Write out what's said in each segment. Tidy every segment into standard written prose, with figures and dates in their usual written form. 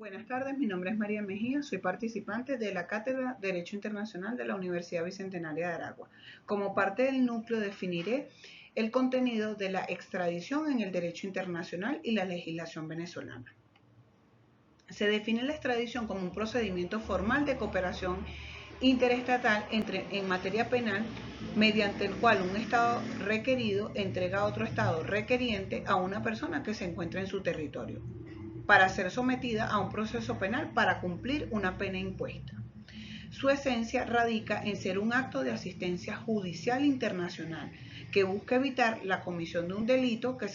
Buenas tardes, mi nombre es María Mejía, soy participante de la Cátedra Derecho Internacional de la Universidad Bicentenaria de Aragua. Como parte del núcleo definiré el contenido de la extradición en el derecho internacional y la legislación venezolana. Se define la extradición como un procedimiento formal de cooperación interestatal en materia penal mediante el cual un Estado requerido entrega a otro Estado requeriente a una persona que se encuentra en su territorio para ser sometida a un proceso penal para cumplir una pena impuesta. Su esencia radica en ser un acto de asistencia judicial internacional que busca evitar la comisión de un delito que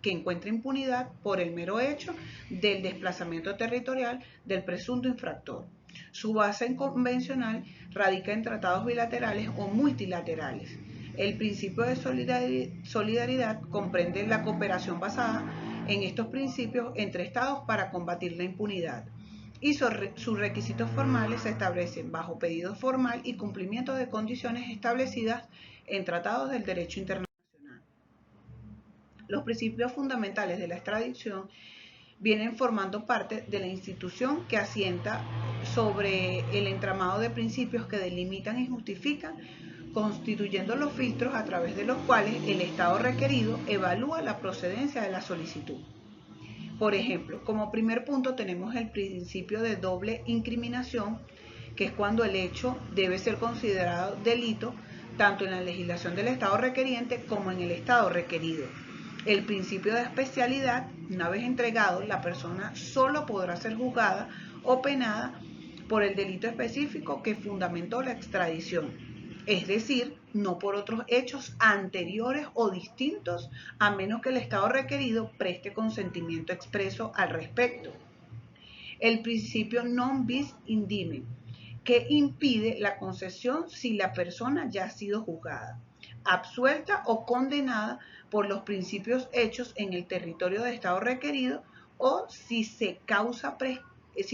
encuentre impunidad por el mero hecho del desplazamiento territorial del presunto infractor. Su base convencional radica en tratados bilaterales o multilaterales. El principio de solidaridad comprende la cooperación basada en estos principios entre Estados para combatir la impunidad y sus requisitos formales se establecen bajo pedido formal y cumplimiento de condiciones establecidas en tratados del derecho internacional. Los principios fundamentales de la extradición vienen formando parte de la institución que asienta sobre el entramado de principios que delimitan y justifican, constituyendo los filtros a través de los cuales el Estado requerido evalúa la procedencia de la solicitud. Por ejemplo, como primer punto tenemos el principio de doble incriminación, que es cuando el hecho debe ser considerado delito tanto en la legislación del Estado requeriente como en el Estado requerido. El principio de especialidad, una vez entregado, la persona solo podrá ser juzgada o penada por el delito específico que fundamentó la extradición, es decir, no por otros hechos anteriores o distintos, a menos que el Estado requerido preste consentimiento expreso al respecto. El principio non bis in idem, que impide la concesión si la persona ya ha sido juzgada, absuelta o condenada por los principios hechos en el territorio de Estado requerido o si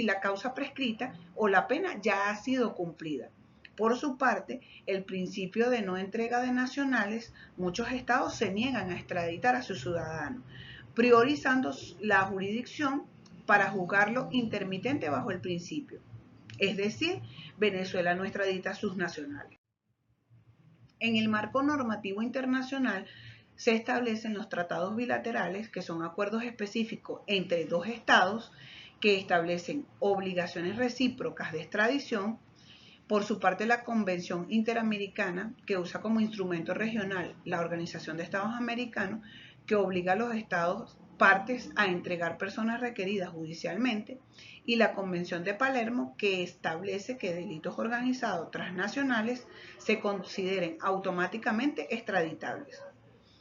la causa prescrita o la pena ya ha sido cumplida. Por su parte, el principio de no entrega de nacionales, muchos estados se niegan a extraditar a sus ciudadanos, priorizando la jurisdicción para juzgarlo intermitente bajo el principio. Es decir, Venezuela no extradita a sus nacionales. En el marco normativo internacional se establecen los tratados bilaterales, que son acuerdos específicos entre dos estados que establecen obligaciones recíprocas de extradición. Por su parte, la Convención Interamericana, que usa como instrumento regional la Organización de Estados Americanos, que obliga a los estados partes a entregar personas requeridas judicialmente, y la Convención de Palermo, que establece que delitos organizados transnacionales se consideren automáticamente extraditables.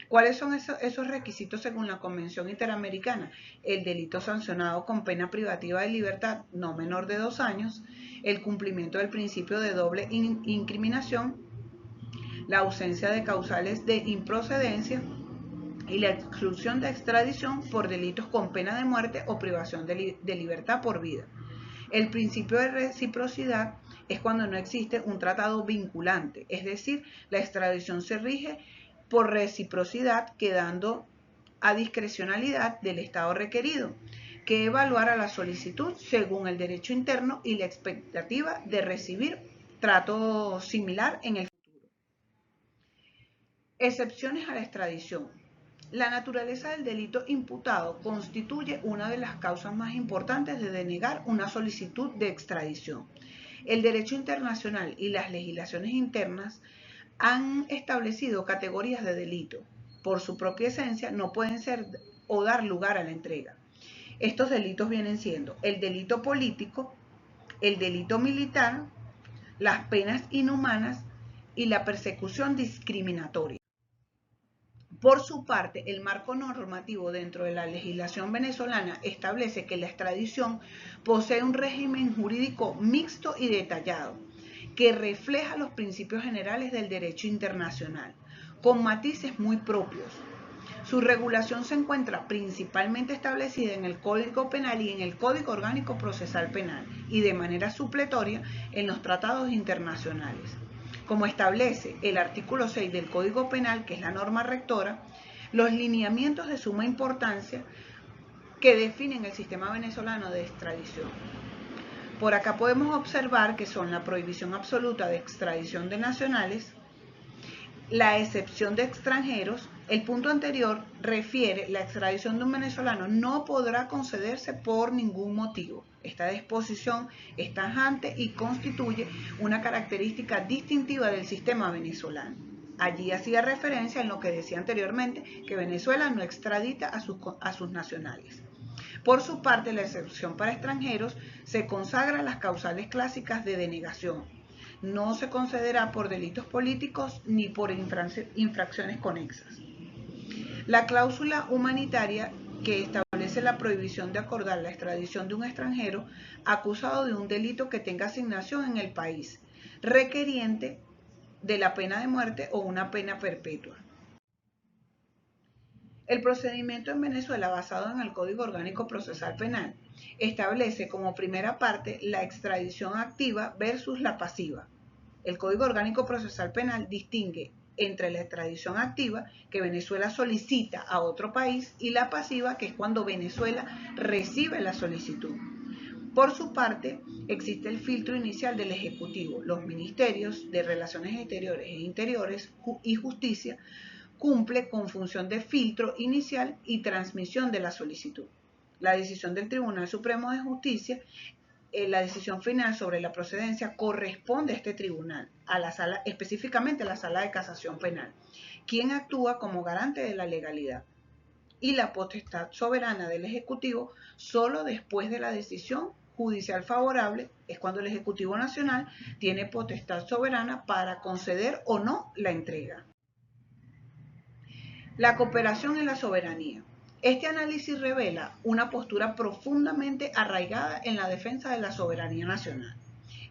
¿Cuáles son esos requisitos según la Convención Interamericana? El delito sancionado con pena privativa de libertad no menor de 2 años, el cumplimiento del principio de doble incriminación, la ausencia de causales de improcedencia y la exclusión de extradición por delitos con pena de muerte o privación de libertad por vida. El principio de reciprocidad es cuando no existe un tratado vinculante, es decir, la extradición se rige por reciprocidad, quedando a discrecionalidad del Estado requerido, que evaluará la solicitud según el derecho interno y la expectativa de recibir trato similar en el futuro. Excepciones a la extradición. La naturaleza del delito imputado constituye una de las causas más importantes de denegar una solicitud de extradición. El derecho internacional y las legislaciones internas han establecido categorías de delito. Por su propia esencia no pueden ser o dar lugar a la entrega. Estos delitos vienen siendo el delito político, el delito militar, las penas inhumanas y la persecución discriminatoria. Por su parte, el marco normativo dentro de la legislación venezolana establece que la extradición posee un régimen jurídico mixto y detallado, que refleja los principios generales del derecho internacional, con matices muy propios. Su regulación se encuentra principalmente establecida en el Código Penal y en el Código Orgánico Procesal Penal, y de manera supletoria en los tratados internacionales. Como establece el artículo 6 del Código Penal, que es la norma rectora, los lineamientos de suma importancia que definen el sistema venezolano de extradición. Por acá podemos observar que son la prohibición absoluta de extradición de nacionales, la excepción de extranjeros. El punto anterior refiere la extradición de un venezolano no podrá concederse por ningún motivo. Esta disposición es tajante y constituye una característica distintiva del sistema venezolano. Allí hacía referencia en lo que decía anteriormente, que Venezuela no extradita a sus nacionales. Por su parte, la excepción para extranjeros se consagra en las causales clásicas de denegación. No se concederá por delitos políticos ni por infracciones conexas. La cláusula humanitaria, que establece la prohibición de acordar la extradición de un extranjero acusado de un delito que tenga asignación en el país, requeriente de la pena de muerte o una pena perpetua. El procedimiento en Venezuela, basado en el Código Orgánico Procesal Penal, establece como primera parte la extradición activa versus la pasiva. El Código Orgánico Procesal Penal distingue entre la extradición activa, que Venezuela solicita a otro país, y la pasiva, que es cuando Venezuela recibe la solicitud. Por su parte, existe el filtro inicial del Ejecutivo. Los ministerios de Relaciones Exteriores e Interiores y Justicia cumple con función de filtro inicial y transmisión de la solicitud. La decisión del Tribunal Supremo de Justicia, la decisión final sobre la procedencia, corresponde a este tribunal, específicamente a la Sala de Casación Penal, quien actúa como garante de la legalidad. Y la potestad soberana del Ejecutivo, solo después de la decisión judicial favorable, es cuando el Ejecutivo Nacional tiene potestad soberana para conceder o no la entrega. La cooperación y la soberanía. Este análisis revela una postura profundamente arraigada en la defensa de la soberanía nacional,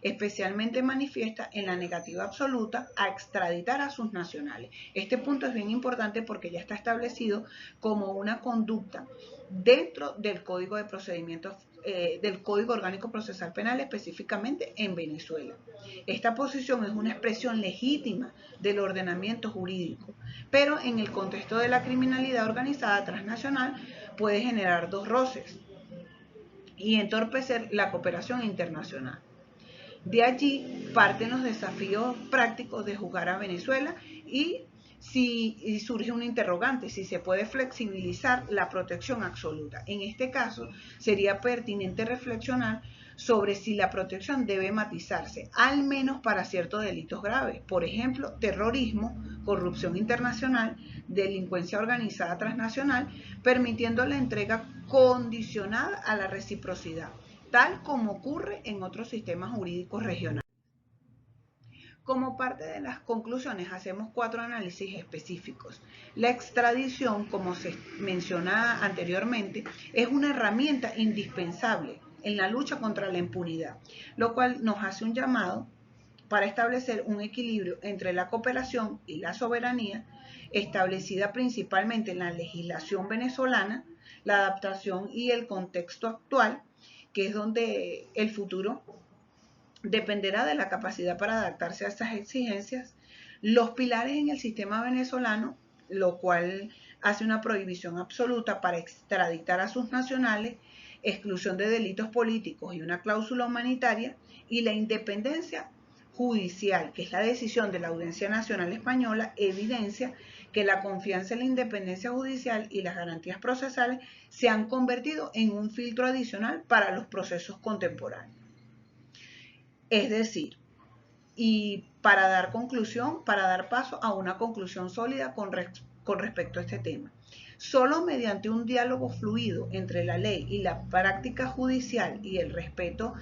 especialmente manifiesta en la negativa absoluta a extraditar a sus nacionales. Este punto es bien importante porque ya está establecido como una conducta dentro del Código de Procedimientos del Código Orgánico Procesal Penal, específicamente en Venezuela. Esta posición es una expresión legítima del ordenamiento jurídico, pero en el contexto de la criminalidad organizada transnacional puede generar dos roces y entorpecer la cooperación internacional. De allí parten los desafíos prácticos de juzgar a Venezuela y surge un interrogante, si se puede flexibilizar la protección absoluta. En este caso, sería pertinente reflexionar sobre si la protección debe matizarse, al menos para ciertos delitos graves, por ejemplo, terrorismo, corrupción internacional, delincuencia organizada transnacional, permitiendo la entrega condicionada a la reciprocidad, tal como ocurre en otros sistemas jurídicos regionales. Como parte de las conclusiones, hacemos 4 análisis específicos. La extradición, como se menciona anteriormente, es una herramienta indispensable en la lucha contra la impunidad, lo cual nos hace un llamado para establecer un equilibrio entre la cooperación y la soberanía, establecida principalmente en la legislación venezolana, la adaptación y el contexto actual, que es donde el futuro dependerá de la capacidad para adaptarse a estas exigencias, los pilares en el sistema venezolano, lo cual hace una prohibición absoluta para extraditar a sus nacionales, exclusión de delitos políticos y una cláusula humanitaria, y la independencia judicial, que es la decisión de la Audiencia Nacional Española, evidencia que la confianza en la independencia judicial y las garantías procesales se han convertido en un filtro adicional para los procesos contemporáneos. Es decir, y para dar paso a una conclusión sólida con respecto a este tema. Solo mediante un diálogo fluido entre la ley y la práctica judicial y el respeto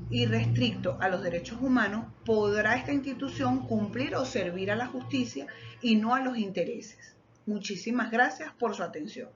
irrestricto a los derechos humanos podrá esta institución cumplir o servir a la justicia y no a los intereses. Muchísimas gracias por su atención.